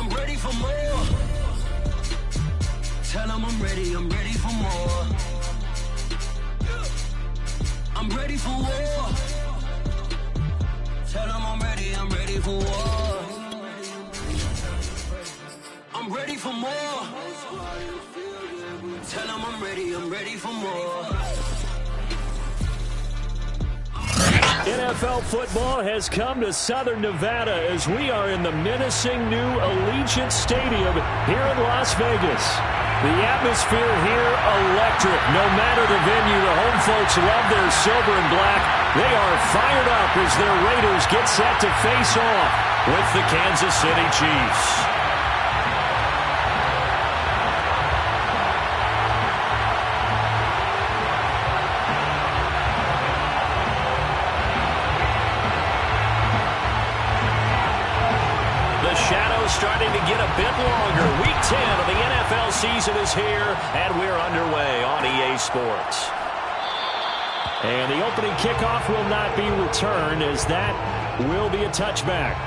I'm ready for more. Tell them I'm ready for more. I'm ready for war. Tell them I'm ready for war. I'm ready for more. Tell them I'm ready for more. NFL football has come to Southern Nevada as we are in the menacing new Allegiant Stadium here in Las Vegas. The atmosphere here electric. No matter the venue, the home folks love their silver and black. They are fired up as their Raiders get set to face off with the Kansas City Chiefs. Starting to get a bit longer. Week 10 of the NFL season is here, and we're underway on EA Sports. And the opening kickoff will not be returned, as that will be a touchback.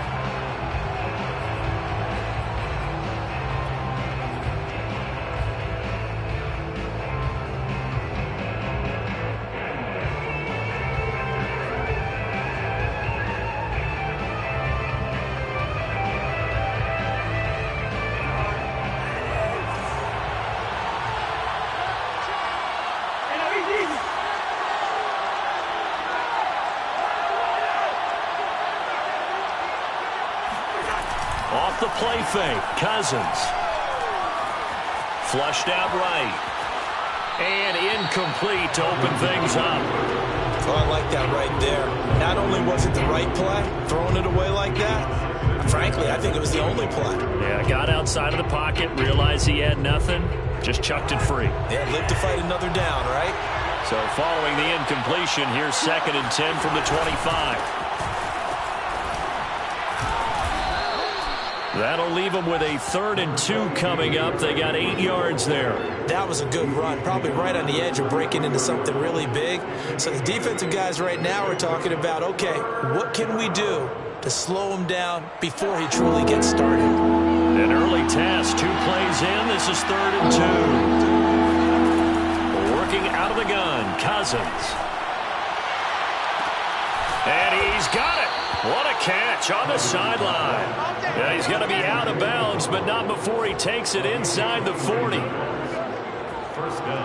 Off the play fake, Cousins. Flushed out right. And incomplete to open things up. Oh, I like that right there. Not only was it the right play, throwing it away like that, frankly, I think it was the only play. Yeah, got outside of the pocket, realized he had nothing, just chucked it free. Yeah, lived to fight another down, right? So following the incompletion, here's 2nd and 10 from the 25. That'll leave them with a 3rd and 2 coming up. They got 8 yards there. That was a good run, probably right on the edge of breaking into something really big. So the defensive guys right now are talking about, okay, what can we do to slow him down before he truly gets started? An early test, 2 plays in. This is 3rd and 2. Working out of the gun, Cousins. And he's got it. What a catch on the sideline. Yeah, he's going to be out of bounds, but not before he takes it inside the 40.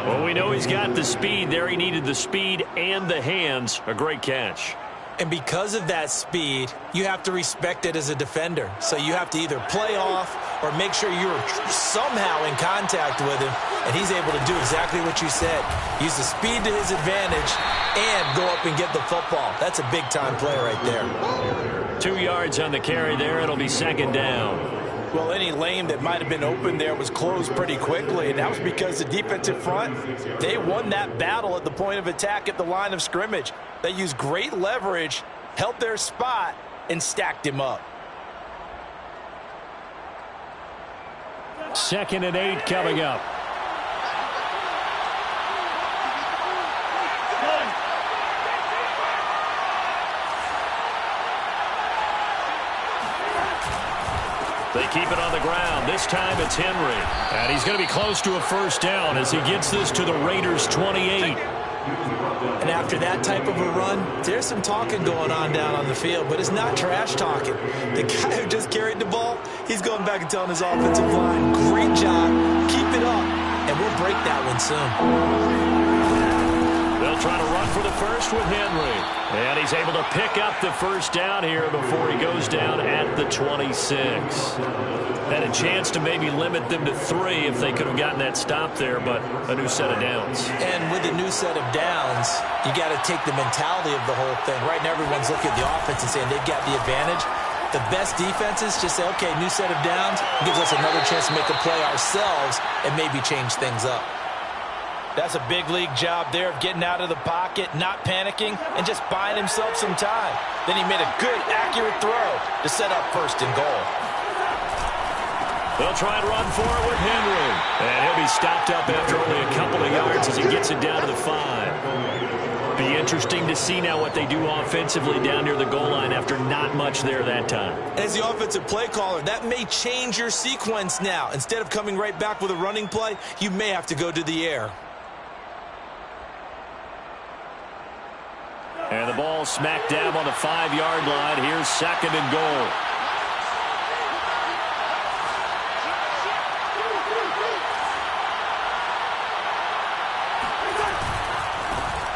Well, we know he's got the speed there. He needed the speed and the hands. A great catch. And because of that speed, you have to respect it as a defender. So you have to either play off or make sure you're somehow in contact with him, and he's able to do exactly what you said. Use the speed to his advantage and go up and get the football. That's a big-time play right there. 2 yards on the carry there. It'll be 2nd down. Well, any lane that might have been open there was closed pretty quickly, and that was because the defensive front, they won that battle at the point of attack at the line of scrimmage. They used great leverage, held their spot, and stacked him up. 2nd and 8 coming up. They keep it on the ground. This time it's Henry. And he's going to be close to a 1st down as he gets this to the Raiders' 28. And after that type of a run, there's some talking going on down on the field, but it's not trash talking. The guy who just carried the ball, he's going back and telling his offensive line, great job, keep it up, and we'll break that one soon. They'll try to run for the 1st with Henry. And he's able to pick up the 1st down here before he goes down at the 26. Had a chance to maybe limit them to 3 if they could have gotten that stop there, but a new set of downs. And with a new set of downs, you got to take the mentality of the whole thing. Right now, everyone's looking at the offense and saying they've got the advantage. The best defenses just say, okay, new set of downs, gives us another chance to make a play ourselves and maybe change things up. That's a big league job there of getting out of the pocket, not panicking, and just buying himself some time. Then he made a good, accurate throw to set up 1st and goal. They'll try and run for it with Henry. And he'll be stopped up after only a couple of yards as he gets it down to the 5. Be interesting to see now what they do offensively down near the goal line after not much there that time. As the offensive play caller, that may change your sequence now. Instead of coming right back with a running play, you may have to go to the air. And the ball smack dab on the 5-yard line. Here's 2nd and goal.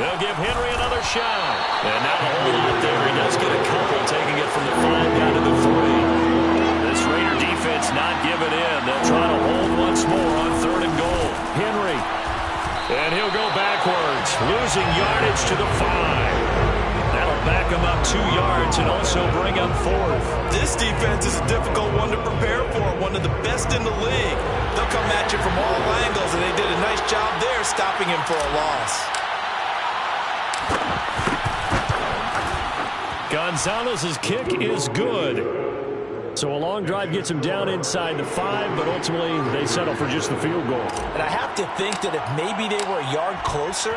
They'll give Henry another shot. And not a whole lot there. He does get a couple, taking it from the 5 down to the 3. This Raider defense not giving in. They'll try to hold once more on 3rd and goal. Henry. And he'll go backwards, losing yardage to the 5. That'll back him up 2 yards and also bring up 4th. This defense is a difficult one to prepare for, one of the best in the league. They'll come at you from all angles, and they did a nice job there stopping him for a loss. Gonzalez's kick is good. So a long drive gets him down inside the 5, but ultimately they settle for just the field goal. And I have to think that if maybe they were a yard closer,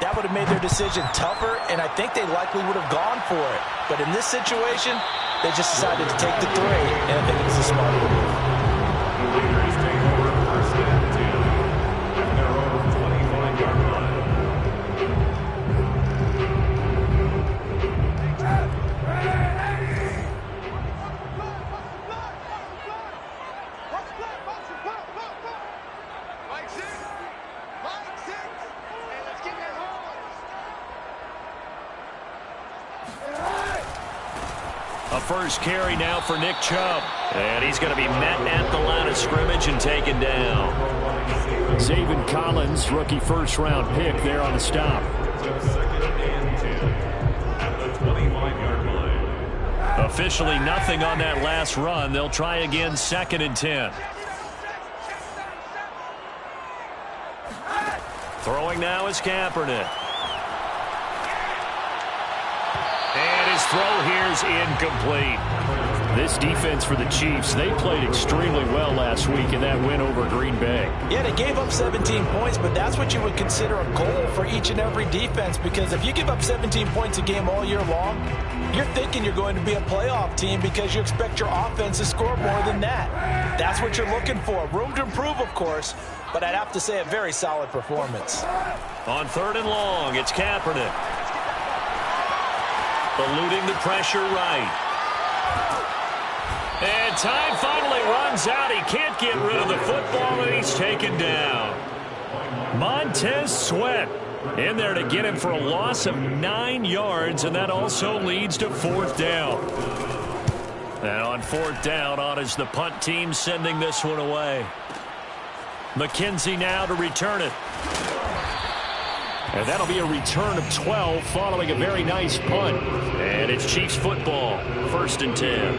that would have made their decision tougher, and I think they likely would have gone for it. But in this situation, they just decided to take the 3, and I think it was a smart move. First carry now for Nick Chubb. And he's going to be met at the line of scrimmage and taken down. Zaven Collins, rookie first-round pick there on the stop. Officially nothing on that last run. They'll try again 2nd and 10. Throwing now is Kaepernick. And his throw here is incomplete. This defense for the Chiefs, they played extremely well last week in that win over Green Bay. Yeah, they gave up 17 points, but that's what you would consider a goal for each and every defense, because if you give up 17 points a game all year long, you're thinking you're going to be a playoff team because you expect your offense to score more than that. That's what you're looking for. Room to improve, of course, but I'd have to say a very solid performance. On 3rd and long, it's Kaepernick. Eluding the pressure right. And time finally runs out. He can't get rid of the football, and he's taken down. Montez Sweat in there to get him for a loss of 9 yards, and that also leads to 4th down. And on 4th down, on is the punt team sending this one away. McKenzie now to return it. And that'll be a return of 12 following a very nice punt. And it's Chiefs football, 1st and 10.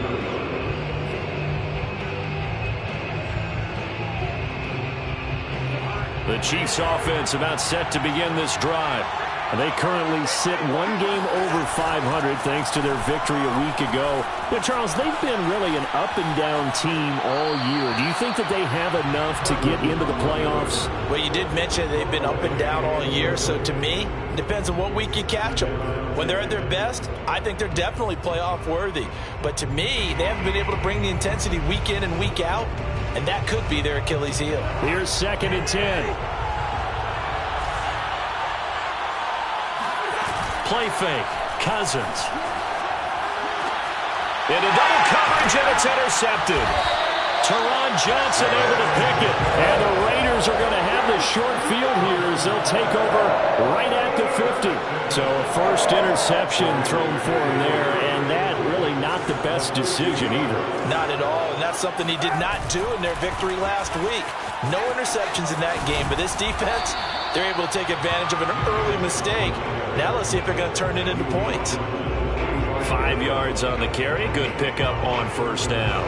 The Chiefs offense about set to begin this drive. And they currently sit 1 game over 500 thanks to their victory a week ago. Yeah, Charles, they've been really an up-and-down team all year. Do you think that they have enough to get into the playoffs? Well, you did mention they've been up and down all year, so to me, it depends on what week you catch them. When they're at their best, I think they're definitely playoff-worthy. But to me, they haven't been able to bring the intensity week in and week out, and that could be their Achilles heel. Here's 2nd and 10. Play fake. Cousins. Into double coverage, and it's intercepted. Teron Johnson able to pick it. And the Raiders are going to have the short field here as they'll take over right at the 50. So a first interception thrown for him there, and that really not the best decision either. Not at all, and that's something he did not do in their victory last week. No interceptions in that game, but this defense, they're able to take advantage of an early mistake. Now let's see if they're going to turn it into points. 5 yards on the carry. Good pickup on 1st down.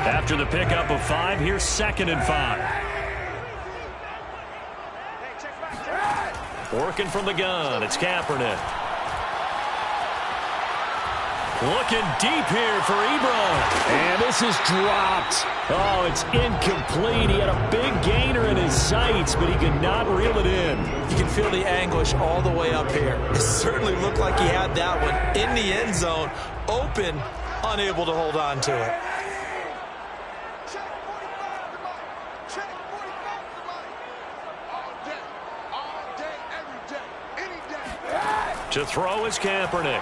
After the pickup of 5, here's 2nd and 5. Working from the gun, it's Kaepernick. Looking deep here for Ebron. And this is dropped. Oh, it's incomplete. He had a big gainer in his sights, but he could not reel it in. You can feel the anguish all the way up here. It certainly looked like he had that one in the end zone, open, unable to hold on to it. To throw is Kaepernick.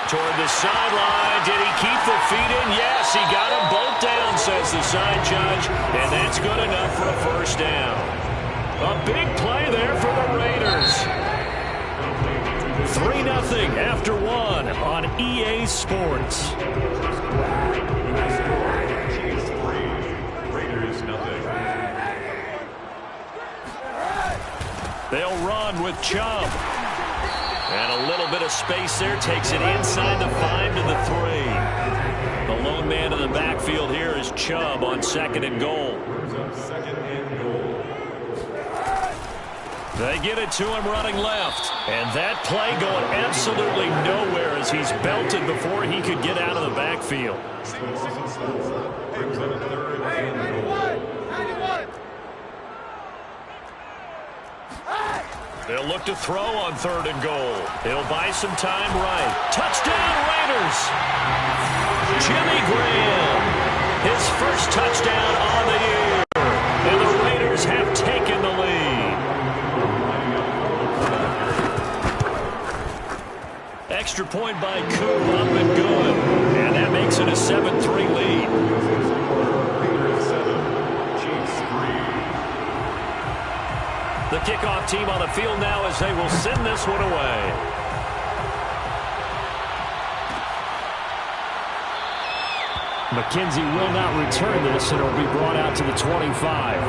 Toward the sideline. Did he keep the feet in? Yes, he got them both down, says the side judge. And that's good enough for a first down. A big play there for the Raiders. 3-0 after 1 on EA Sports. They'll run with Chubb. And a little bit of space there. Takes it inside the 5 to the 3. The lone man in the backfield here is Chubb on 2nd and goal. They get it to him running left. And that play going absolutely nowhere as he's belted before he could get out of the backfield. They'll look to throw on 3rd and goal. He'll buy some time right. Touchdown, Raiders! Jimmy Graham, his first touchdown on the year. And the Raiders have taken the lead. Extra point by Koo, up and good. And that makes it a 7-3 lead. The kickoff team on the field now as they will send this one away. McKenzie will not return this, and it will be brought out to the 25.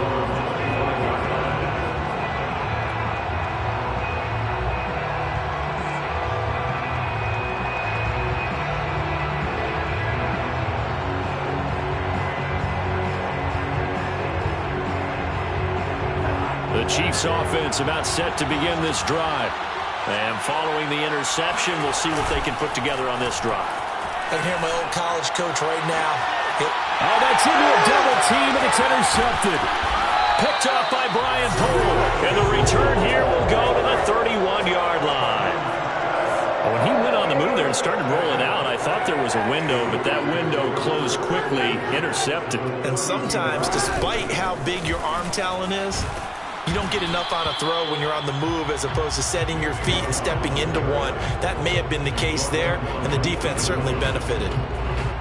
The Chiefs offense about set to begin this drive. And following the interception, we'll see what they can put together on this drive. I can hear my old college coach right now. Oh, that's into a double team, and it's intercepted. Picked up by Brian Poole. And the return here will go to the 31-yard line. When he went on the move there and started rolling out, I thought there was a window, but that window closed quickly, intercepted. And sometimes, despite how big your arm talent is, you don't get enough on a throw when you're on the move as opposed to setting your feet and stepping into one. That may have been the case there, and the defense certainly benefited.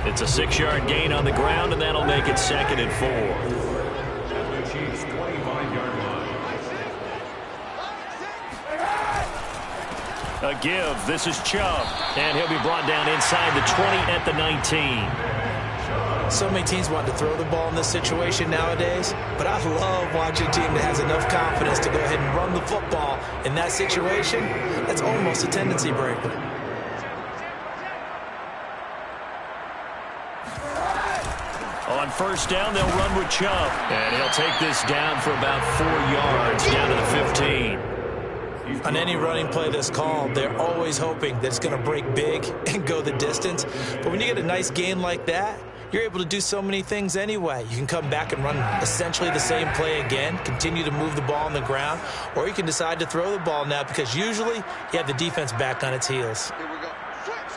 It's a 6-yard gain on the ground, and that'll make it 2nd and 4. A give. This is Chubb, and he'll be brought down inside the 20 at the 19. So many teams want to throw the ball in this situation nowadays, but I love watching a team that has enough confidence to go ahead and run the football in that situation. That's almost a tendency breaker. On 1st down, they'll run with Chubb, and he'll take this down for about 4 yards, down to the 15. On any running play that's called, they're always hoping that it's going to break big and go the distance. But when you get a nice gain like that, you're able to do so many things anyway. You can come back and run essentially the same play again, continue to move the ball on the ground, or you can decide to throw the ball now because usually you have the defense back on its heels. Here we go. Switch.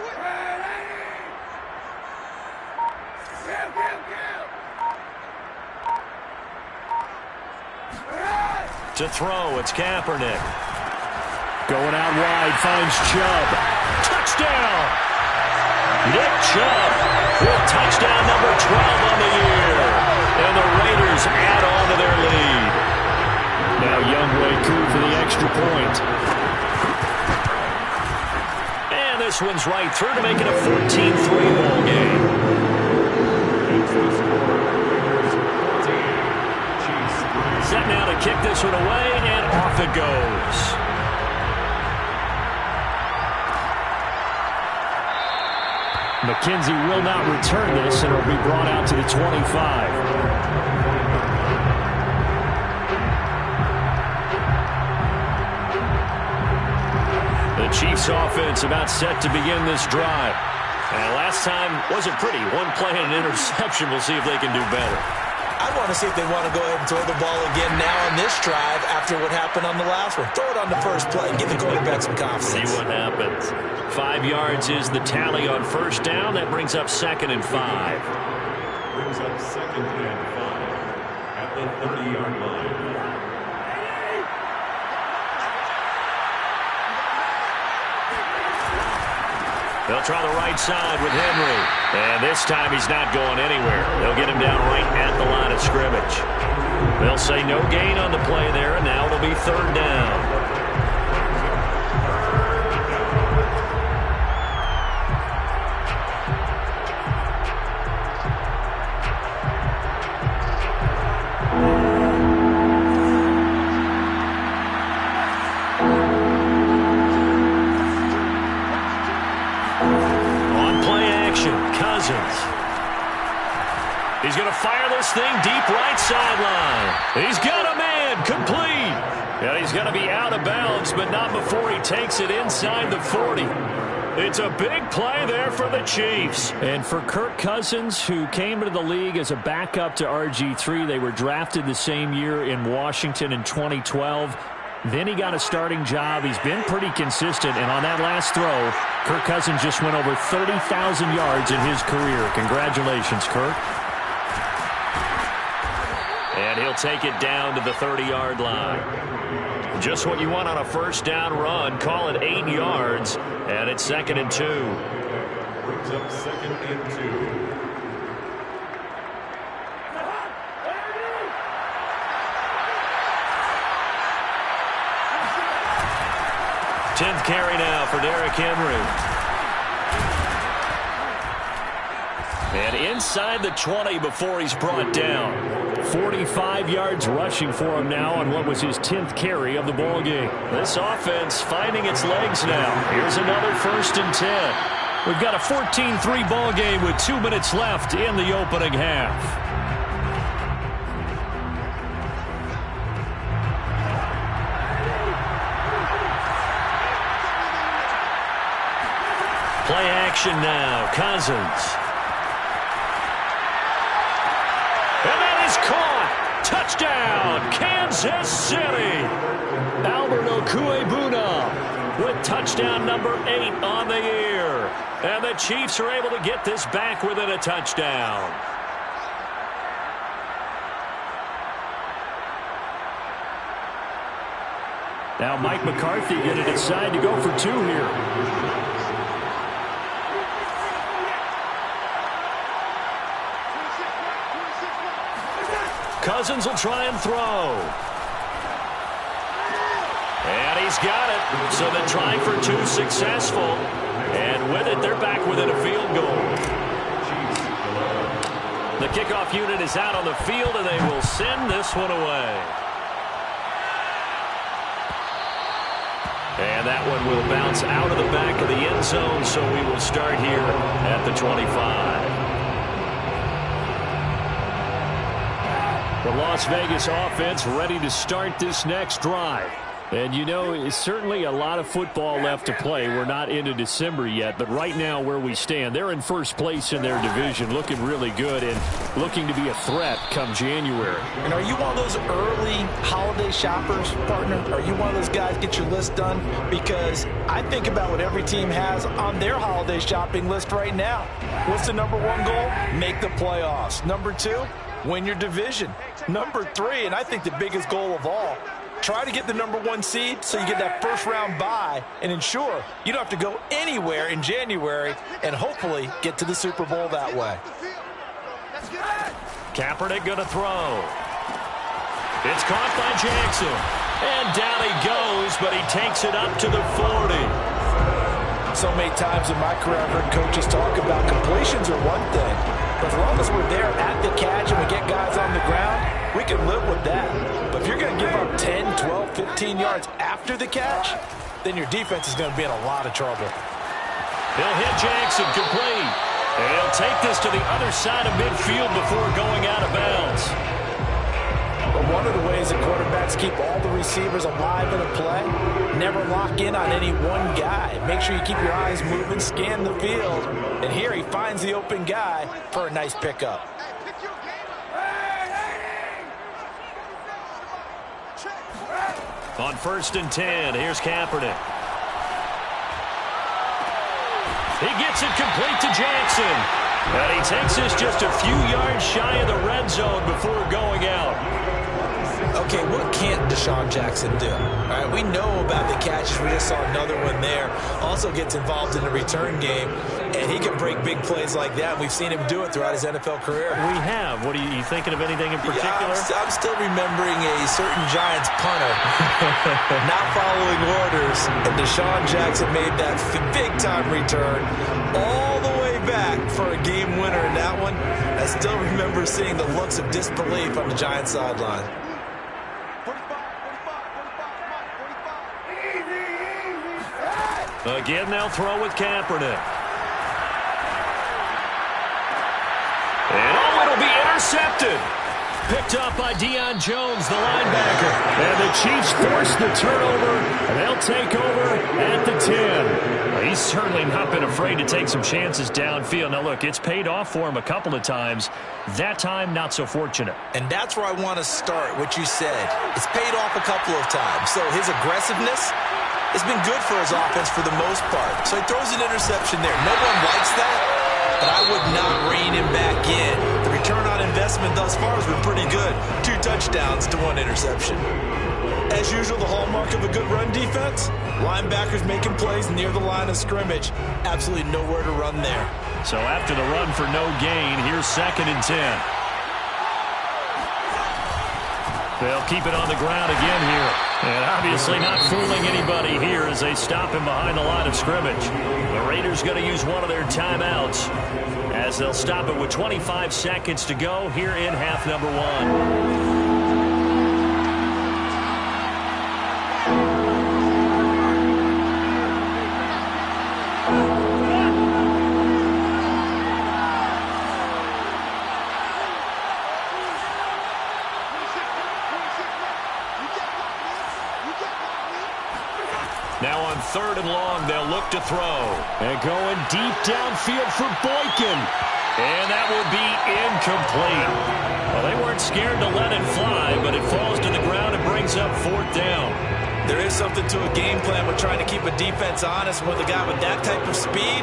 To throw, it's Kaepernick. Going out wide, finds Chubb. Touchdown! Nick Chubb with touchdown number 12 on the year. And the Raiders add on to their lead. Now Younghoe Koo for the extra point. And this one's right through to make it a 14-3 ball game. Set now to kick this one away, and off it goes. McKenzie will not return this, and it will be brought out to the 25. Chiefs offense about set to begin this drive. And last time wasn't pretty. One play and an interception. We'll see if they can do better. I want to see if they want to go ahead and throw the ball again now on this drive after what happened on the last one. Throw it on the first play and give the quarterback some confidence. See what happens. 5 yards is the tally on first down. That brings up 2nd and 5. Brings up 2nd and 5 at the 30-yard line. They'll try the right side with Henry. And this time he's not going anywhere. They'll get him down right at the line of scrimmage. They'll say no gain on the play there, and now it'll be 3rd down. He's going to fire this thing deep right sideline. He's got a man complete. And he's going to be out of bounds, but not before he takes it inside the 40. It's a big play there for the Chiefs. And for Kirk Cousins, who came into the league as a backup to RG3, they were drafted the same year in Washington in 2012. Then he got a starting job. He's been pretty consistent. And on that last throw, Kirk Cousins just went over 30,000 yards in his career. Congratulations, Kirk. And he'll take it down to the 30-yard line. Just what you want on a first down run. Call it 8 yards. And it's 2nd and 2. Brings up 2nd and 2. 10th carry now for Derrick Henry. And inside the 20 before he's brought down. 45 yards rushing for him now on what was his 10th carry of the ball game. This offense finding its legs now. Here's another 1st and 10. We've got a 14-3 ball game with 2 minutes left in the opening half. Play action now. Cousins. And that is caught. Touchdown, Kansas City. Albert Okwuegbuna with touchdown number 8 on the year. And the Chiefs are able to get this back within a touchdown. Now Mike McCarthy going to decide to go for 2 here. Cousins will try and throw. And he's got it. So they're trying for 2 successful. And with it, they're back within a field goal. The kickoff unit is out on the field, and they will send this one away. And that one will bounce out of the back of the end zone, so we will start here at the 25. The Las Vegas offense ready to start this next drive. And, you know, it's certainly a lot of football left to play. We're not into December yet, but right now where we stand, they're in first place in their division, looking really good and looking to be a threat come January. And are you one of those early holiday shoppers, partner? Are you one of those guys get your list done? Because I think about what every team has on their holiday shopping list right now. What's the number 1 goal? Make the playoffs. Number 2, win your division. Number 3, and I think the biggest goal of all, try to get the number 1 seed so you get that first-round bye and ensure you don't have to go anywhere in January and hopefully get to the Super Bowl that way. Kaepernick going to throw. It's caught by Jackson. And down he goes, but he takes it up to the 40. So many times in my career, I've heard coaches talk about completions are one thing, but as long as we're there at the catch and we get guys on the ground, we can live with that. But if you're going to give up 10, 12, 15 yards after the catch, then your defense is going to be in a lot of trouble. He'll hit Jackson complete. And he'll take this to the other side of midfield before going out of bounds. But one of the ways that quarterbacks keep all the receivers alive in a play, never lock in on any one guy. Make sure you keep your eyes moving, scan the field. And here he finds the open guy for a nice pickup. On 1st and 10, here's Kaepernick. He gets it complete to Jackson. And he takes this just a few yards shy of the red zone before going out. Okay, what can't Deshaun Jackson do? All right, we know about the catches. We just saw another one there. Also gets involved in the return game, and he can break big plays like that. We've seen him do it throughout his NFL career. We have. What are you thinking of anything in particular? I'm still remembering a certain Giants punter not following orders, and Deshaun Jackson made that big-time return all the way back for a game winner in that one. I still remember seeing the looks of disbelief on the Giants sideline. Again, they'll throw with Kaepernick. And it'll be intercepted. Picked up by Deion Jones, the linebacker. And the Chiefs force the turnover, and they'll take over at the 10. He's certainly not been afraid to take some chances downfield. Now, look, it's paid off for him a couple of times. That time, not so fortunate. And that's where I want to start, what you said. It's paid off a couple of times. So his aggressiveness has been good for his offense for the most part. So he throws an interception there. No one likes that, but I would not rein him back in. The return on investment thus far has been pretty good. 2 touchdowns to 1 interception. As usual, the hallmark of a good run defense, linebackers making plays near the line of scrimmage. Absolutely nowhere to run there. So after the run for no gain, here's 2nd and 10. They'll keep it on the ground again here. And obviously not fooling anybody here as they stop him behind the line of scrimmage. The Raiders going to use one of their timeouts as they'll stop it with 25 seconds to go here in half number 1. Now on 3rd and long, they'll look to throw. And going deep downfield for Boykin. And that will be incomplete. Well, they weren't scared to let it fly, but it falls to the ground and brings up 4th down. There is something to a game plan with trying to keep a defense honest with a guy with that type of speed.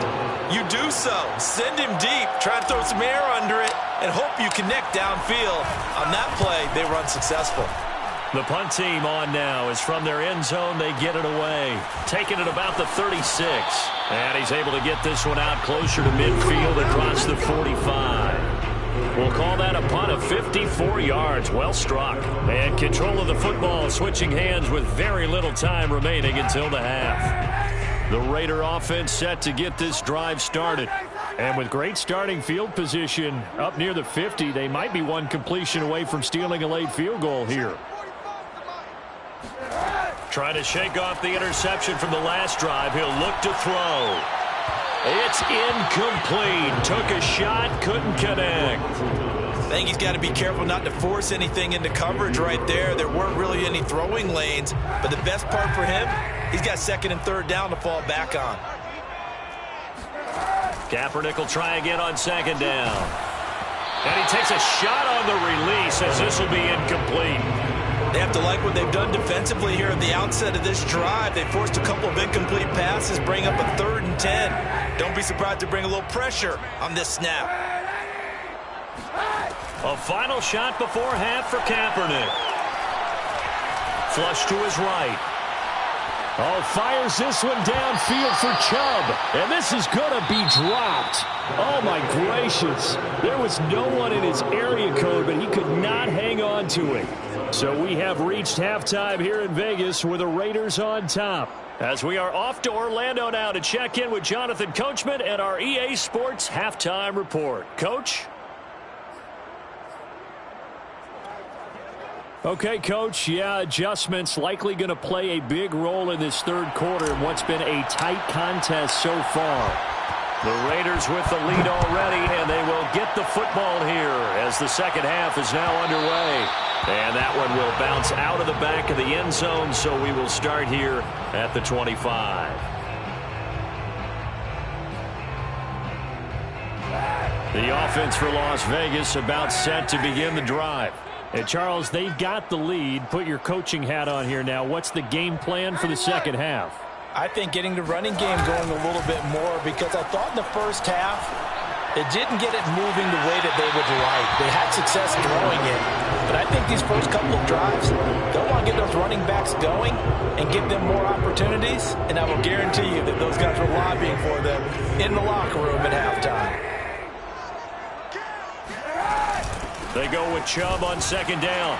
You do so. Send him deep. Try to throw some air under it and hope you connect downfield. On that play, they run successful. The punt team on now is from their end zone. They get it away. Taking it about the 36. And he's able to get this one out closer to midfield across the 45. We'll call that a punt of 54 yards. Well struck. And control of the football switching hands with very little time remaining until the half. The Raider offense set to get this drive started. And with great starting field position up near the 50, they might be one completion away from stealing a late field goal here. Trying to shake off the interception from the last drive. He'll look to throw. It's incomplete. Took a shot, couldn't connect. I think he's got to be careful not to force anything into coverage right there. There weren't really any throwing lanes, but the best part for him, he's got 2nd and 3rd down to fall back on. Kaepernick will try again on 2nd down. And he takes a shot on the release as this will be incomplete. They have to like what they've done defensively here at the outset of this drive. They forced a couple of incomplete passes, bring up a 3rd and 10. Don't be surprised to bring a little pressure on this snap. A final shot before half for Kaepernick. Flush to his right. Oh, fires this one downfield for Chubb. And this is going to be dropped. Oh, my gracious. There was no one in his area code, but he could not hang on to it. So we have reached halftime here in Vegas with the Raiders on top. As we are off to Orlando now to check in with Jonathan Coachman and our EA Sports Halftime Report. Coach? Okay, Coach. Yeah, adjustments likely going to play a big role in this 3rd quarter in what's been a tight contest so far. The Raiders with the lead already, and they will get the football here as the second half is now underway. And that one will bounce out of the back of the end zone, so we will start here at the 25. The offense for Las Vegas about set to begin the drive. And Charles, they've got the lead. Put your coaching hat on here now. What's the game plan for the second half? I think getting the running game going a little bit more, because I thought in the first half it didn't get it moving the way that they would like. They had success throwing it, but I think these first couple of drives, they'll want to get those running backs going and give them more opportunities, and I will guarantee you that those guys were lobbying for them in the locker room at halftime. They go with Chubb on second down.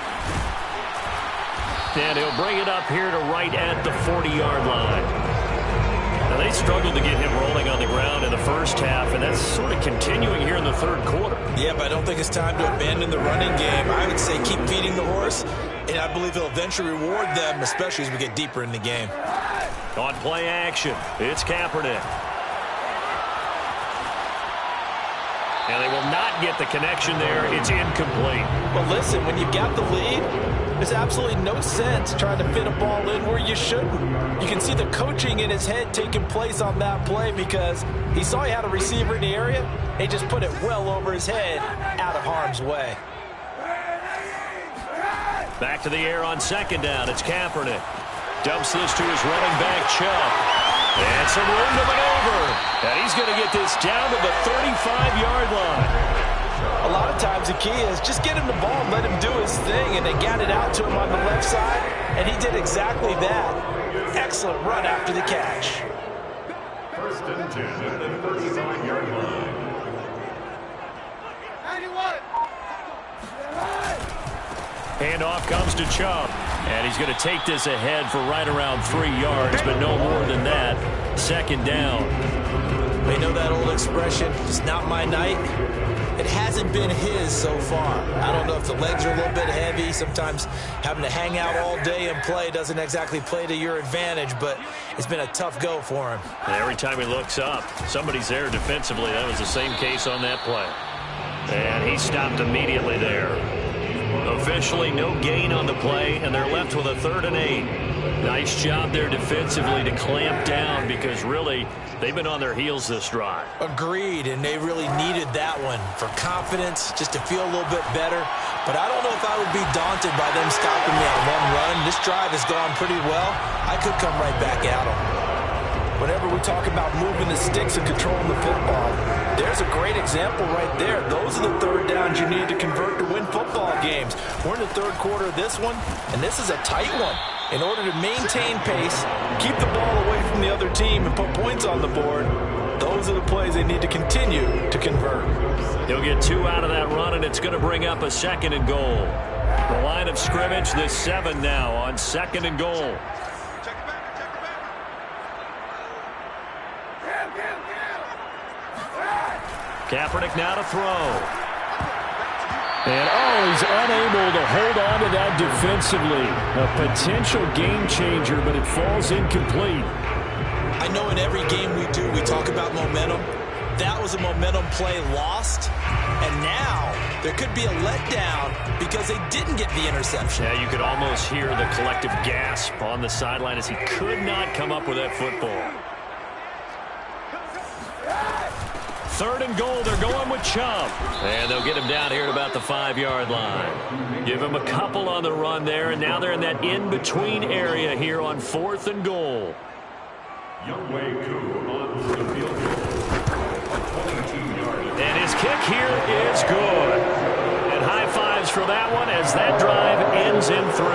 And he'll bring it up here to right at the 40-yard line. Now, they struggled to get him rolling on the ground in the first half, and that's sort of continuing here in the third quarter. Yeah, but I don't think it's time to abandon the running game. I would say keep feeding the horse, and I believe he'll eventually reward them, especially as we get deeper in the game. On play action, it's Kaepernick. And they will not get the connection there. It's incomplete. Well, listen, when you've got the lead, there's absolutely no sense trying to fit a ball in where you shouldn't. You can see the coaching in his head taking place on that play, because he saw he had a receiver in the area. He just put it well over his head, out of harm's way. Back to the air on second down. It's Kaepernick. Dumps this to his running back, Chubb. And some room to maneuver. And he's going to get this down to the 35-yard line. A lot of times the key is just get him the ball and let him do his thing, and they got it out to him on the left side, and he did exactly that. Excellent run after the catch. First and 10 at the 35-yard line. Handoff comes to Chubb. And he's going to take this ahead for right around 3 yards, but no more than that. Second down. They know that old expression, it's not my night. It hasn't been his so far. I don't know if the legs are a little bit heavy. Sometimes having to hang out all day and play doesn't exactly play to your advantage, but it's been a tough go for him. And every time he looks up, somebody's there defensively. That was the same case on that play. And he stopped immediately there. Officially no gain on the play, and they're left with a 3rd and 8. Nice job there defensively to clamp down, because really they've been on their heels this drive. Agreed, and they really needed that one for confidence, just to feel a little bit better. But I don't know if I would be daunted by them stopping me on one run. This drive has gone pretty well. I could come right back at them. Whenever we talk about moving the sticks and controlling the football, there's a great example right there. Those are the third downs you need to convert to win football games. We're in the third quarter of this one, and this is a tight one. In order to maintain pace, keep the ball away from the other team, and put points on the board, those are the plays they need to continue to convert. He'll get 2 out of that run, and it's going to bring up a 2nd and goal. The line of scrimmage, the 7 now on 2nd and goal. Kaepernick now to throw. And, he's unable to hold on to that defensively. A potential game changer, but it falls incomplete. I know in every game we do, we talk about momentum. That was a momentum play lost. And now there could be a letdown because they didn't get the interception. Yeah, you could almost hear the collective gasp on the sideline as he could not come up with that football. 3rd and goal, they're going with Chubb. And they'll get him down here at about the 5-yard line. Give him a couple on the run there, and now they're in that in-between area here on 4th and goal. Youngway Koo on the field goal. 22-yard. And his kick here is good. And high fives for that one as that drive ends in 3.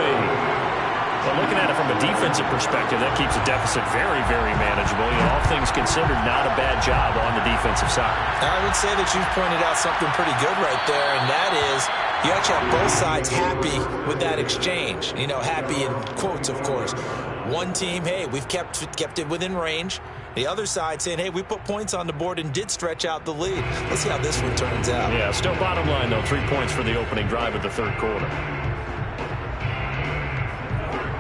Well, looking at it from a defensive perspective, that keeps the deficit very, very manageable. All things considered, not a bad job on the defensive side. I would say that you've pointed out something pretty good right there, and that is you actually have both sides happy with that exchange. Happy in quotes, of course. One team, hey, we've kept it within range. The other side saying, hey, we put points on the board and did stretch out the lead. Let's see how this one turns out. Yeah, still bottom line, though, 3 points for the opening drive of the third quarter.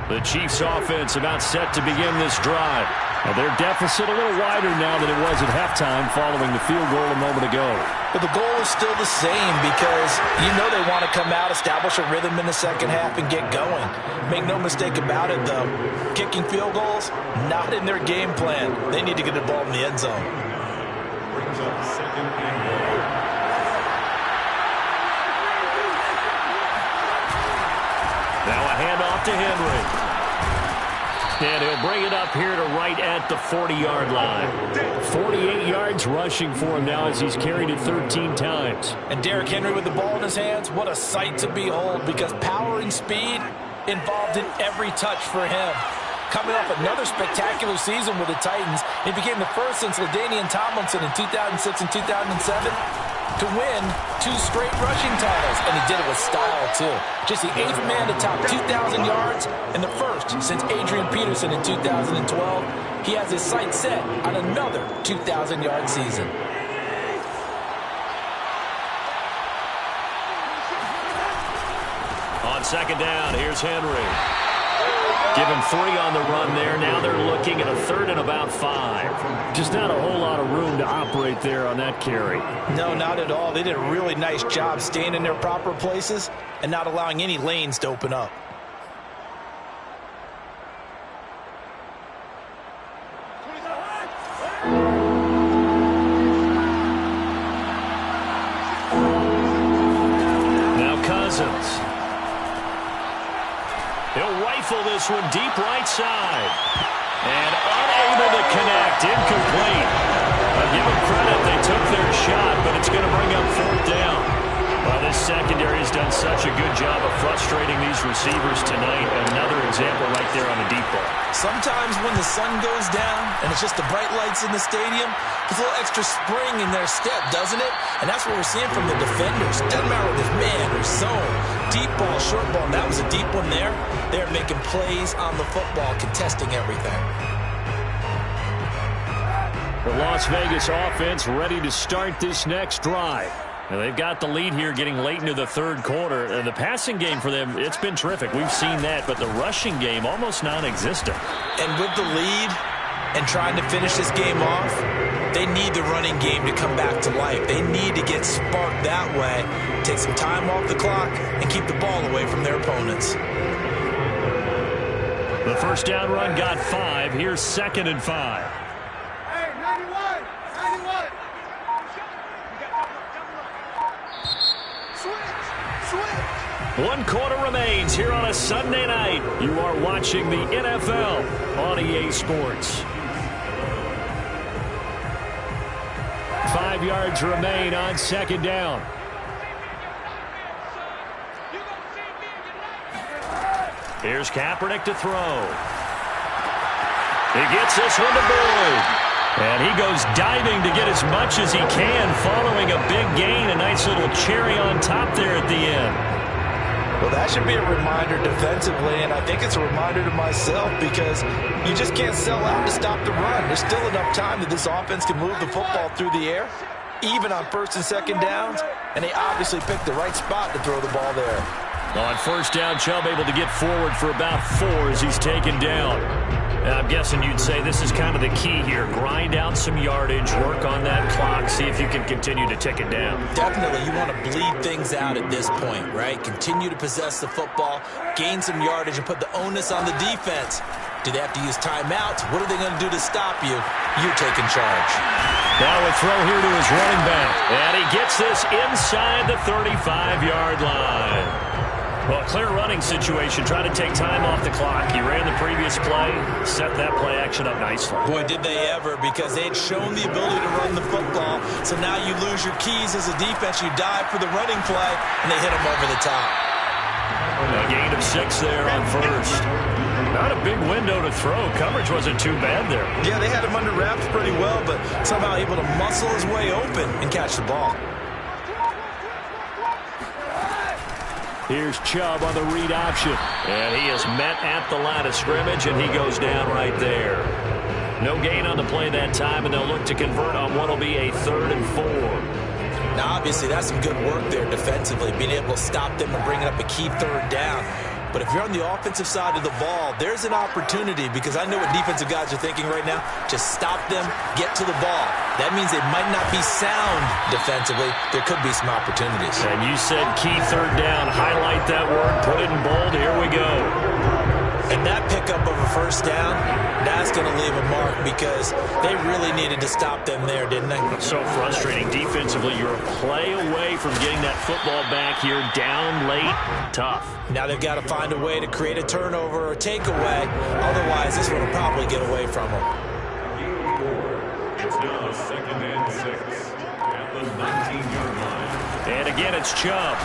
The Chiefs offense about set to begin this drive. Their deficit a little wider now than it was at halftime following the field goal a moment ago. But the goal is still the same because you know they want to come out, establish a rhythm in the second half, and get going. Make no mistake about it, though. Kicking field goals, not in their game plan. They need to get the ball in the end zone. Brings up second and goal. Now a handoff to Henry. And he'll bring it up here to right at the 40-yard line. 48 yards rushing for him now as he's carried it 13 times. And Derrick Henry with the ball in his hands, what a sight to behold because power and speed involved in every touch for him. Coming off another spectacular season with the Titans, he became the first since LaDainian Tomlinson in 2006 and 2007 to win 2 straight rushing titles, and he did it with style, too. Just the 8th man to top 2,000 yards and the first since Adrian Peterson in 2012. He has his sights set on another 2,000-yard season. On second down, here's Henry. Give him 3 on the run there. Now they're looking at a 3rd and about 5. Just not a whole lot of room to operate there on that carry. No, not at all. They did a really nice job staying in their proper places and not allowing any lanes to open up. Now Cousins. He'll rifle this one deep right side. And unable to connect. Incomplete. I'll give them credit. They took their shot, but it's going to bring up 4th down. Well, this secondary has done such a good job of frustrating these receivers tonight. Another example right there on a deep ball. Sometimes when the sun goes down and it's just the bright lights in the stadium, there's a little extra spring in their step, doesn't it? And that's what we're seeing from the defenders. Doesn't matter if it's man or zone, deep ball, short ball. That was a deep one there. They're making plays on the football, contesting everything. The Las Vegas offense ready to start this next drive. Now they've got the lead here getting late into the 3rd quarter. The passing game for them, it's been terrific. We've seen that, but the rushing game almost non-existent. And with the lead and trying to finish this game off, they need the running game to come back to life. They need to get sparked that way, take some time off the clock, and keep the ball away from their opponents. The first down run got 5. Here's 2nd and 5. Hey, 91! 91! Switch! 1 quarter remains here on a Sunday night. You are watching the NFL on EA Sports. 5 yards remain on 2nd down. Here's Kaepernick to throw. He gets this one to Boyd. And he goes diving to get as much as he can following a big gain. A nice little cherry on top there at the end. Well, that should be a reminder defensively, and I think it's a reminder to myself because you just can't sell out to stop the run. There's still enough time that this offense can move the football through the air, even on 1st and 2nd downs, and they obviously picked the right spot to throw the ball there. On 1st down, Chubb able to get forward for about 4 as he's taken down. Now, I'm guessing you'd say this is kind of the key here. Grind out some yardage, work on that clock, see if you can continue to tick it down. Definitely, you want to bleed things out at this point, right? Continue to possess the football, gain some yardage, and put the onus on the defense. Do they have to use timeouts? What are they going to do to stop you? You're taking charge. Now a throw here to his running back. And he gets this inside the 35-yard line. Well, clear running situation, trying to take time off the clock. He ran the previous play, set that play action up nicely. Boy, did they ever, because they had shown the ability to run the football. So now you lose your keys as a defense. You dive for the running play, and they hit him over the top. A gain of 6 there on 1st. Not a big window to throw. Coverage wasn't too bad there. Yeah, they had him under wraps pretty well, but somehow able to muscle his way open and catch the ball. Here's Chubb on the read option. And he is met at the line of scrimmage, and he goes down right there. No gain on the play that time, and they'll look to convert on what will be a 3rd and 4. Now, obviously, that's some good work there defensively, being able to stop them and bring up a key 3rd down. But if you're on the offensive side of the ball, there's an opportunity, because I know what defensive guys are thinking right now. Just stop them, get to the ball. That means they might not be sound defensively. There could be some opportunities. And you said key third down. Highlight that word, put it in bold. Here we go. And that pickup of a first down, that's going to leave a mark, because they really needed to stop them there, didn't they? So frustrating defensively. You're a play away from getting that football back here, down late. Tough. Now they've got to find a way to create a turnover or takeaway. Otherwise, this one will probably get away from them. It's now 2nd and 6 at the 19-yard line. And again, it's Chubb.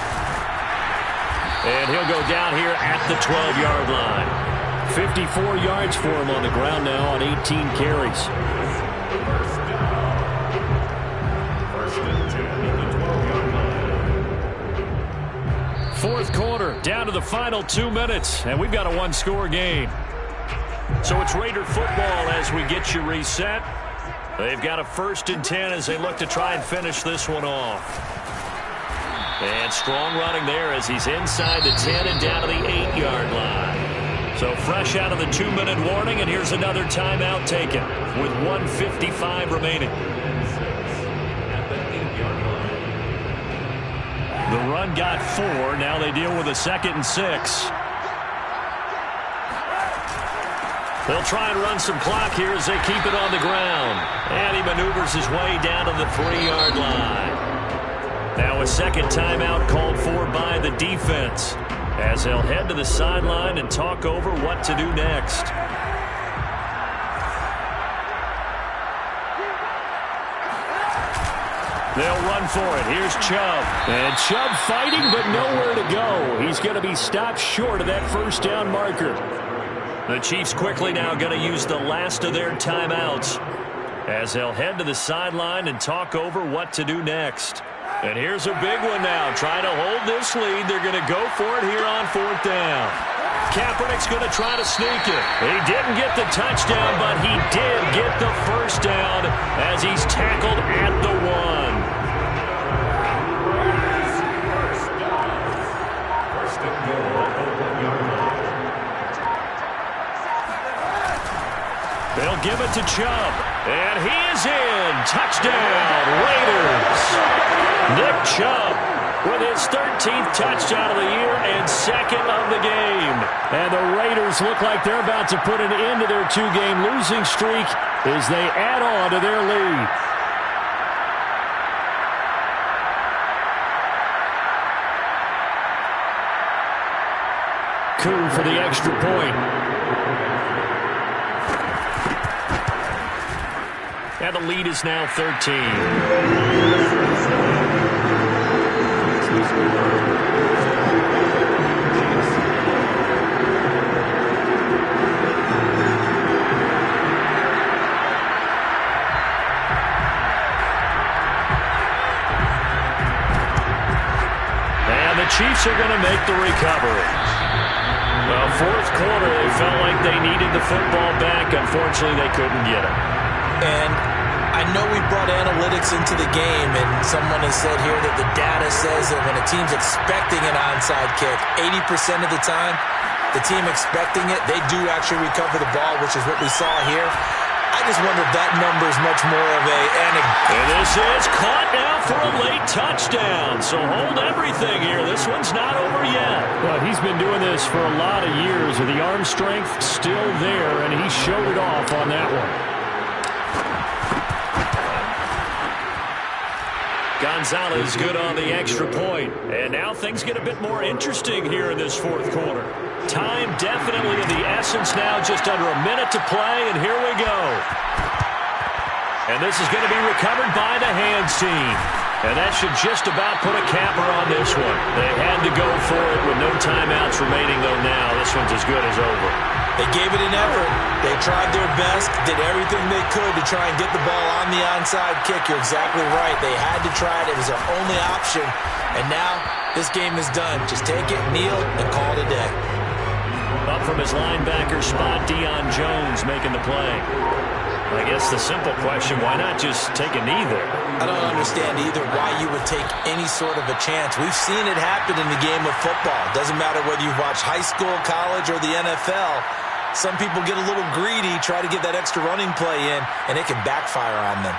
And he'll go down here at the 12-yard line. 54 yards for him on the ground now on 18 carries. First and 10 at the 12-yard line. Fourth quarter, down to the final 2 minutes, and we've got a one-score game. So it's Raider football as we get you reset. They've got a 1st and 10 as they look to try and finish this one off. And strong running there as he's inside the 10 and down to the 8-yard line. So fresh out of the 2-minute warning, and here's another timeout taken with 1:55 remaining. The run got 4. Now they deal with a 2nd and 6. They'll try and run some clock here as they keep it on the ground. And he maneuvers his way down to the 3-yard line. Now a second timeout called for by the defense, as they'll head to the sideline and talk over what to do next. They'll run for it. Here's Chubb. And Chubb fighting, but nowhere to go. He's going to be stopped short of that first down marker. The Chiefs quickly now going to use the last of their timeouts, as they'll head to the sideline and talk over what to do next. And here's a big one now. Trying to hold this lead. They're going to go for it here on 4th down. Kaepernick's going to try to sneak it. He didn't get the touchdown, but he did get the first down as he's tackled at the 1. First and goal at the 1-yard line. They'll give it to Chubb. And he is in. Touchdown, Raiders. Nick Chubb with his 13th touchdown of the year and 2nd of the game. And the Raiders look like they're about to put an end to their 2-game losing streak as they add on to their lead. Coup for the extra point. And the lead is now 13. And the Chiefs are going to make the recovery. Well, 4th quarter, they felt like they needed the football back. Unfortunately, they couldn't get it. And I know we brought analytics into the game, and someone has said here that the data says that when a team's expecting an onside kick, 80% of the time, the team expecting it, they do actually recover the ball, which is what we saw here. I just wonder if that number is much more of a... And this is caught now for a late touchdown. So hold everything here. This one's not over yet. Well, he's been doing this for a lot of years, with the arm strength still there, and he showed it off on that one. Gonzalez good on the extra point. And now things get a bit more interesting here in this 4th quarter. Time definitely of the essence now, just under a minute to play, and here we go. And this is going to be recovered by the hands team. And that should just about put a capper on this one. They had to go for it with no timeouts remaining, though now this one's as good as over. They gave it an effort. They tried their best, did everything they could to try and get the ball on the onside kick. You're exactly right. They had to try it. It was their only option. And now this game is done. Just take it, kneel, and call it a day. Up from his linebacker spot, Deion Jones making the play. I guess the simple question, why not just take a knee there? I don't understand either why you would take any sort of a chance. We've seen it happen in the game of football. Doesn't matter whether you watch high school, college, or the NFL. Some people get a little greedy, try to get that extra running play in, and it can backfire on them.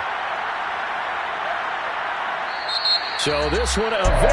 So this one a victory.